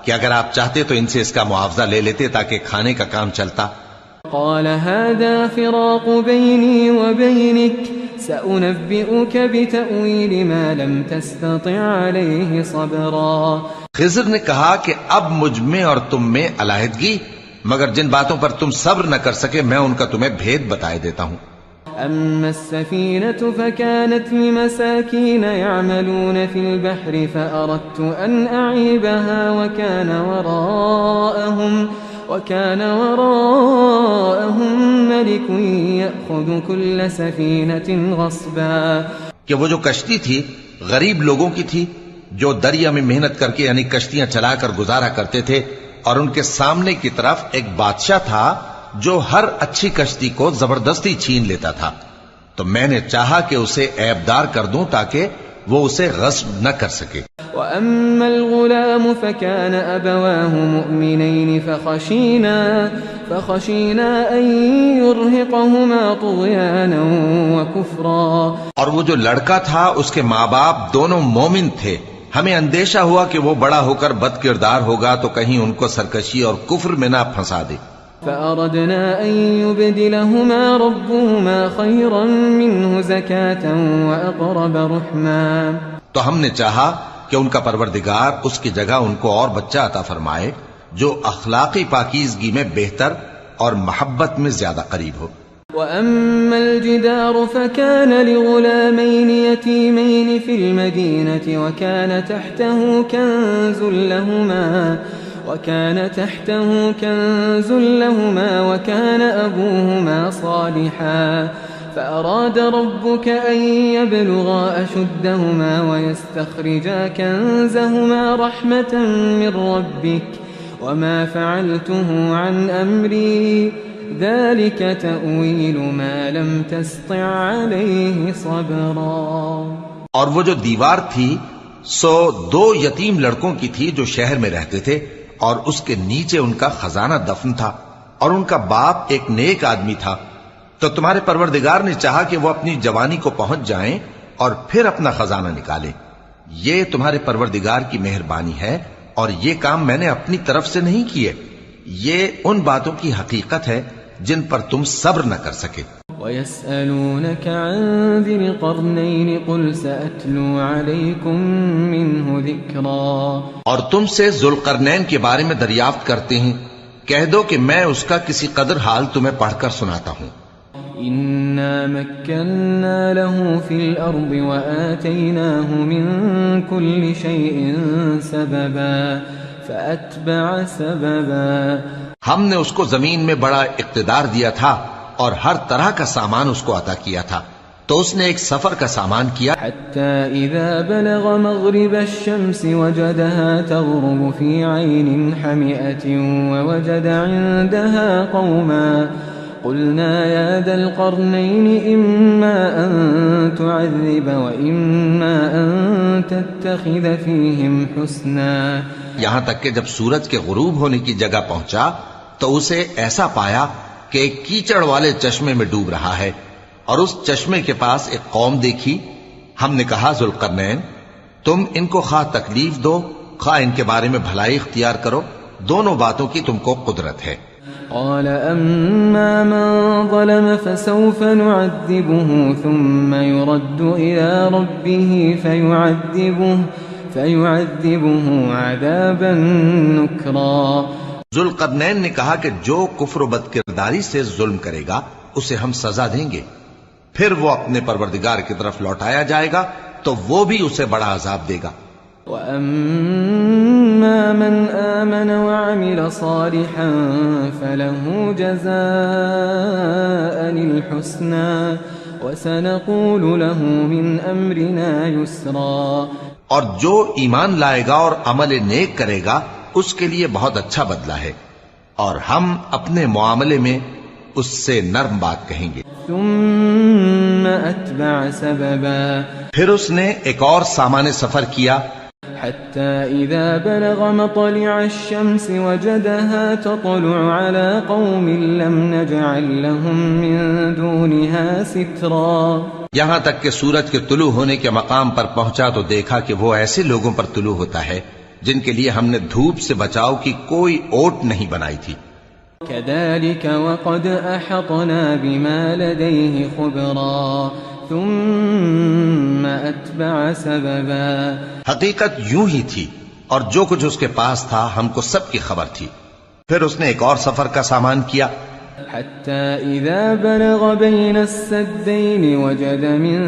کہ اگر آپ چاہتے تو ان سے اس کا معاوضہ لے لیتے تاکہ کھانے کا کام چلتا. قال هذا فراق بيني وبينك سأنبئك بتأويل ما لم تستطع عليه صبرا. خضر نے کہا کہ اب مجھ میں اور تم میں علیحدگی مگر جن باتوں پر تم صبر نہ کر سکے میں ان کا تمہیں بھید بتائے دیتا ہوں. أما السفينة فكانت لمساكين يعملون في البحر فأردت أن أعيبها وكان وراءهم ملك يأخذ كل سفينة غصبا. کہ وہ جو کشتی تھی غریب لوگوں کی تھی جو دریا میں محنت کر کے یعنی کشتیاں چلا کر گزارا کرتے تھے اور ان کے سامنے کی طرف ایک بادشاہ تھا جو ہر اچھی کشتی کو زبردستی چھین لیتا تھا. تو میں نے چاہا کہ اسے عیبدار کر دوں تاکہ وہ اسے غصب نہ کر سکے. وأما الغلام فكان أبواه مؤمنين فخشينا أن يرهقهما طغيانا وكفرا. اور وہ جو لڑکا تھا اس کے ماں باپ دونوں مومن تھے، ہمیں اندیشہ ہوا کہ وہ بڑا ہو کر بد کردار ہوگا تو کہیں ان کو سرکشی اور کفر میں نہ پھنسا دے. فأردنا أن يبدلهما ربهما خيرا منه زكاة وأقرب رحما. تو ہم نے چاہا کہ ان کا پروردگار اس کی جگہ ان کو اور بچہ عطا فرمائے جو اخلاقی پاکیزگی میں بہتر اور محبت میں زیادہ قریب ہو. وأما الجدار فكان لغلامين يتيمين في المدينة وكان تحته كنز لهما وكان أبوهما صالحا فأراد ربك أن يبلغا أشدهما ويستخرجا كنزهما رحمة من ربك وما فعلته عن أمري ذلك تأويل ما لم تستطع عليه صبرا. اور وہ جو دیوار تھی سو 2 یتیم لڑکوں کی تھی جو شہر میں رہتے تھے، اور اس کے نیچے ان کا خزانہ دفن تھا، اور ان کا باپ ایک نیک آدمی تھا. تو تمہارے پروردگار نے چاہا کہ وہ اپنی جوانی کو پہنچ جائیں اور پھر اپنا خزانہ نکالیں. یہ تمہارے پروردگار کی مہربانی ہے، اور یہ کام میں نے اپنی طرف سے نہیں کیے. یہ ان باتوں کی حقیقت ہے جن پر تم صبر نہ کر سکے. وَيَسْأَلُونَكَ عَنْ ذِي الْقَرْنَيْنِ قُلْ سَأَتْلُو عَلَيْكُمْ مِنْهُ ذِكْرًا. اور تم سے ذوالقرنین کے بارے میں دریافت کرتے ہیں، کہہ دو کہ میں اس کا کسی قدر حال تمہیں پڑھ کر سناتا ہوں. إِنَّا مَكَّنَّا لَهُ فِي الْأَرْضِ وَآتَيْنَاهُ مِنْ كُلِّ شَيْءٍ سَبَبًا فَأَتْبَعَ سَبَبًا. ہم نے اس کو زمین میں بڑا اقتدار دیا تھا اور ہر طرح کا سامان اس کو عطا کیا تھا، تو اس نے ایک سفر کا سامان کیا. حتى إذا بلغ مغرب الشمس وجدها تغرب في عين حمئة ووجد عندها قوما قلنا يا ذا القرنين إما أن تعذب وإما أن تتخذ فيهم حسنا. یہاں تک کہ جب سورج کے غروب ہونے کی جگہ پہنچا تو اسے ایسا پایا کہ ایک کیچڑ والے چشمے میں ڈوب رہا ہے، اور اس چشمے کے پاس ایک قوم دیکھی. ہم نے کہا ذوالقرنین تم ان کو خواہ تکلیف دو خواہ ان کے بارے میں بھلائی اختیار کرو، دونوں باتوں کی تم کو قدرت ہے. قال أما من ظلم فسوف نعذبه ثم يرد إلى ربه فيعذبه عذابا نكرا. ذوالقرنین نے کہا کہ جو کفر و بد کرداری سے ظلم کرے گا اسے ہم سزا دیں گے، پھر وہ اپنے پروردگار کی طرف لوٹایا جائے گا تو وہ بھی اسے بڑا عذاب دے گا. وَأَمَّا مَنْ آمَنَ وَعَمِلَ صَالِحًا فَلَهُ جَزَاءً الْحُسْنَى وَسَنَقُولُ لَهُ مِنْ أَمْرِنَا يُسْرًا. اور جو ایمان لائے گا اور عمل نیک کرے گا اس کے لیے بہت اچھا بدلہ ہے، اور ہم اپنے معاملے میں اس سے نرم بات کہیں گے. ثم أتبع سببا. پھر اس نے ایک اور سامان سفر کیا حتى إذا بلغ مطلع الشمس وجدها تطلع على قوم لم نجعل لهم من دونها سترا. یہاں تک کہ سورج کے طلوع ہونے کے مقام پر پہنچا تو دیکھا کہ وہ ایسے لوگوں پر طلوع ہوتا ہے جن کے لیے ہم نے دھوپ سے بچاؤ کی کوئی اوٹ نہیں بنائی تھی. كذلك وقد أحطنا بما لديه خبرا ثم أتبع سببا. حقیقت یوں ہی تھی اور جو کچھ اس کے پاس تھا ہم کو سب کی خبر تھی. پھر اس نے ایک اور سفر کا سامان کیا حتى إذا بلغ بين السدين وجد من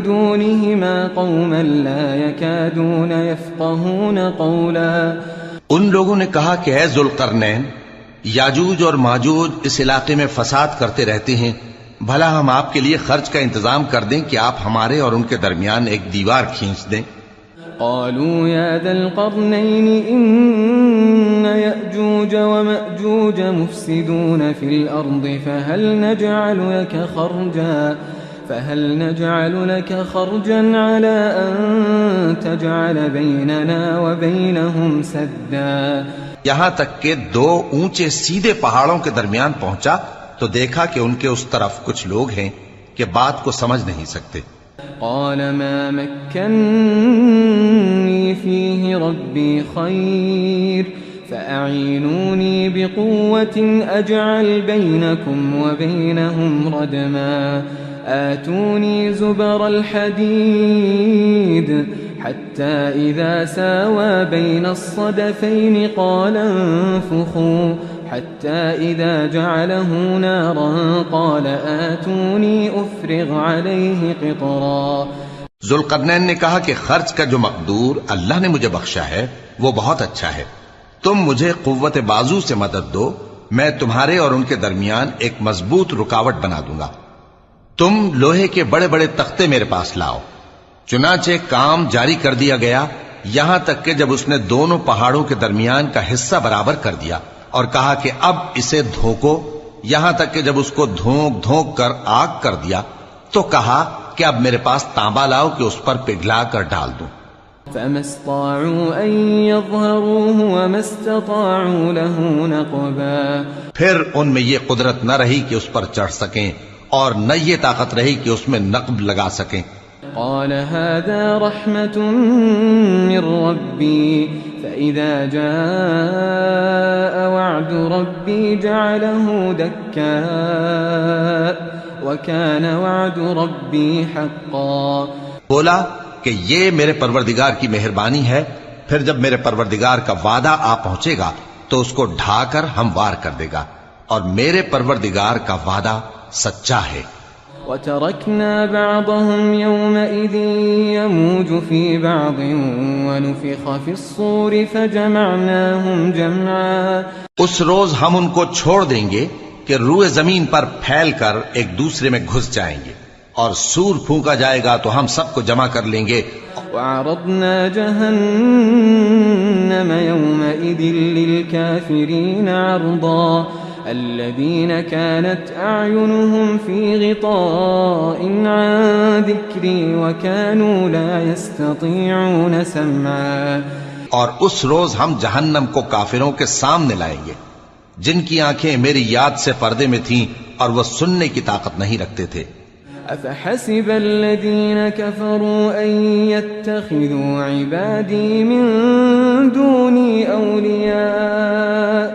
دونهما قوما لا يكادون يفقهون قولا. ان لوگوں نے کہا کہ اے ذوالقرنین، یاجوج اور ماجوج اس علاقے میں فساد کرتے رہتے ہیں، بھلا ہم آپ کے لیے خرچ کا انتظام کر دیں کہ آپ ہمارے اور ان کے درمیان ایک دیوار کھینچ دیں. قالوا يا ذا القرنين إن يأجوج ومأجوج مفسدون في الأرض فهل نجعل لك خرجا على أن تجعل بيننا وبينهم سدا؟ یہاں تک کہ 2 اونچے سیدھے پہاڑوں کے درمیان پہنچا تو دیکھا کہ ان کے اس طرف کچھ لوگ ہیں کہ بات کو سمجھ نہیں سکتے. قال ما مكنني فيه ربي خير فأعينوني بقوة أجعل بينكم وبينهم ردما آتوني زبر الحديد حتى إذا ساوى بين الصدفين قال انفخوا حتى إذا جعله نارا قال آتوني أفرغ عليه قطرا. ذوالقرنین نے کہا کہ خرچ کا جو مقدور اللہ نے مجھے بخشا ہے وہ بہت اچھا ہے. تم مجھے قوت بازو سے مدد دو، میں تمہارے اور ان کے درمیان ایک مضبوط رکاوٹ بنا دوں گا. تم لوہے کے بڑے بڑے تختے میرے پاس لاؤ. چنانچہ کام جاری کر دیا گیا یہاں تک کہ جب اس نے دونوں پہاڑوں کے درمیان کا حصہ برابر کر دیا اور کہا کہ اب اسے دھوکو، یہاں تک کہ جب اس کو دھونک دھونک کر آگ کر دیا تو کہا کہ اب میرے پاس تانبا لاؤ کہ اس پر پگھلا کر ڈال دوں. فما استطاعوا أن يظهروه وما استطاعوا له نقبا. پھر ان میں یہ قدرت نہ رہی کہ اس پر چڑھ سکیں اور نہ یہ طاقت رہی کہ اس میں نقب لگا سکیں. قال هذا رحمة من ربي فإذا جاء وعد ربي جعله دكا وكان وعد ربي حقا. بولا کہ یہ میرے پروردگار کی مہربانی ہے، پھر جب میرے پروردگار کا وعدہ آ پہنچے گا تو اس کو ڈھا کر ہموار کر دے گا، اور میرے پروردگار کا وعدہ سچا ہے. وَتَرَكْنَا بَعْضَهُمْ يَوْمَئِذٍ يَمُوجُ فِي بَعْضٍ وَنُفِخَ فِي الصُّورِ فَجَمَعْنَاهُمْ جَمْعًا. اس روز ہم ان کو چھوڑ دیں گے کہ روئے زمین پر پھیل کر ایک دوسرے میں گھس جائیں گے، اور سور پھونکا جائے گا تو ہم سب کو جمع کر لیں گے. وَعَرَضْنَا جَهَنَّمَ يَوْمَئِذٍ لِلْكَافِرِينَ عَرْضًا الذين كانت أعينهم في غطاء عن ذكري وكانوا لا يستطيعون سمعا. اور اس روز ہم جہنم کو کافروں کے سامنے لائیں گے جن کی آنکھیں میری یاد سے پردے میں تھیں اور وہ سننے کی طاقت نہیں رکھتے تھے. أفحسب الذين كفروا أن يتخذوا عبادي من دوني أولياء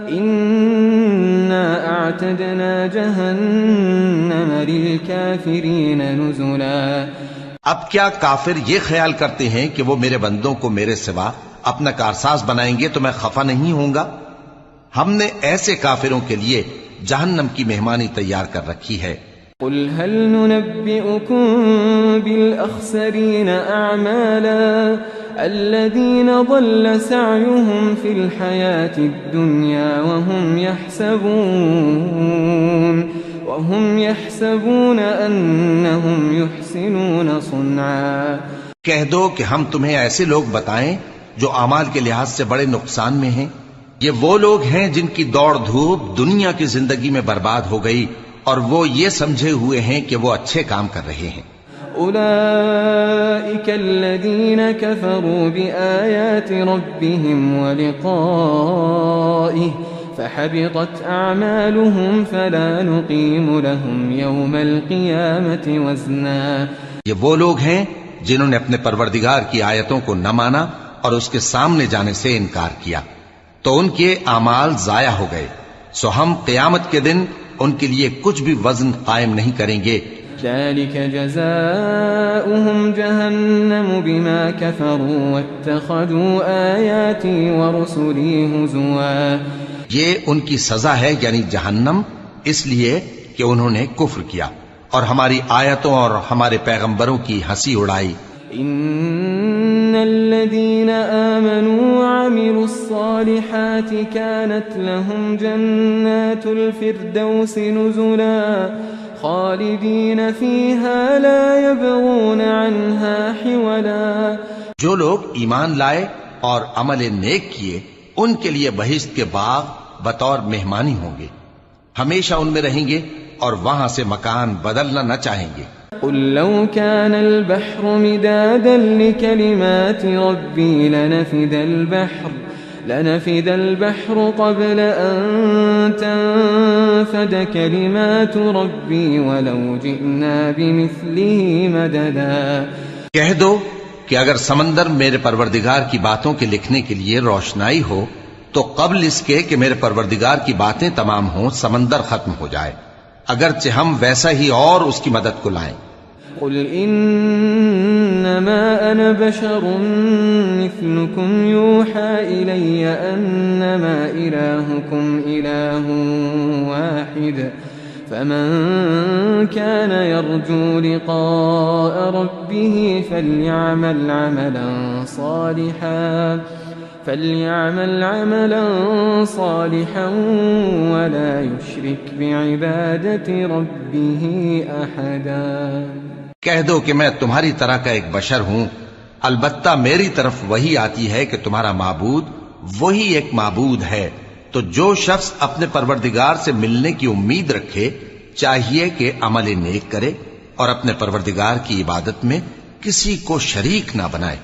إنا أعتدنا جهنم للكافرين نزلا. اب کیا کافر یہ خیال کرتے ہیں کہ وہ میرے بندوں کو میرے سوا اپنا کارساز بنائیں گے تو میں خفا نہیں ہوں گا؟ ہم نے ایسے کافروں کے لیے جہنم کی مہمانی تیار کر رکھی ہے. قل هل ننبئكم بالأخسرين أعمالا الذين ضل سعيهم في الحياة الدنيا وهم يحسبون أنهم يحسنون صنعا. کہہ دو کہ ہم تمہیں ایسے لوگ بتائیں جو اعمال کے لحاظ سے بڑے نقصان میں ہیں. یہ وہ لوگ ہیں جن کی دوڑ دھوپ دنیا کی زندگی میں برباد ہو گئی اور وہ یہ سمجھے ہوئے ہیں کہ وہ اچھے کام کر رہے ہیں. أولئك الذين كفروا بآيات ربهم ولقائه فحبطت أعمالهم فلا نقيم لهم يوم القيامة وزنا. یہ وہ لوگ ہیں جنہوں نے اپنے پروردگار کی آیتوں کو نہ مانا اور اس کے سامنے جانے سے انکار کیا تو ان کے اعمال ضائع ہو گئے، سو ہم قیامت کے دن ان کے لیے کچھ بھی وزن قائم نہیں کریں گے. ذلك جزاؤهم جهنم بما كفروا واتخذوا آياتي ورسلي هزوا. یہ ان کی سزا ہے یعنی جہنم، اس لیے کہ انہوں نے کفر کیا اور ہماری آیتوں اور ہمارے پیغمبروں کی ہنسی اڑائی. ان الذين آمنوا وعملوا الصالحات كانت لهم جنات الفردوس نزلا خالدين فيها لا يبغون عنها حولا. جو لوگ ایمان لائے اور عمل نیک کیے ان کے لیے بہشت کے باغ بطور مہمانی ہوں گے، ہمیشہ ان میں رہیں گے اور وہاں سے مکان بدلنا نہ چاہیں گے. قل لو كان البحر مدادا لكلمات ربي لنفد البحر قبل أن تنفد كلمات ربي ولو جئنا بمثله مددا. کہہ دو کہ اگر سمندر میرے پروردگار کی باتوں کے لکھنے کے لیے روشنائی ہو تو قبل اس کے کہ میرے پروردگار کی باتیں تمام ہوں سمندر ختم ہو جائے، اگرچہ ہم ویسا ہی اور اس کی مدد کو لائیں. قل إنما أنا بشر مثلكم يوحى إلي أنما إلهكم إله واحد فمن كان يرجو لقاء ربه فليعمل عملا صالحا ولا يشرك بعبادة ربه أحدا. کہہ دو کہ میں تمہاری طرح کا ایک بشر ہوں، البتہ میری طرف وہی آتی ہے کہ تمہارا معبود وہی ایک معبود ہے، تو جو شخص اپنے پروردگار سے ملنے کی امید رکھے چاہیے کہ عمل نیک کرے اور اپنے پروردگار کی عبادت میں کسی کو شریک نہ بنائے.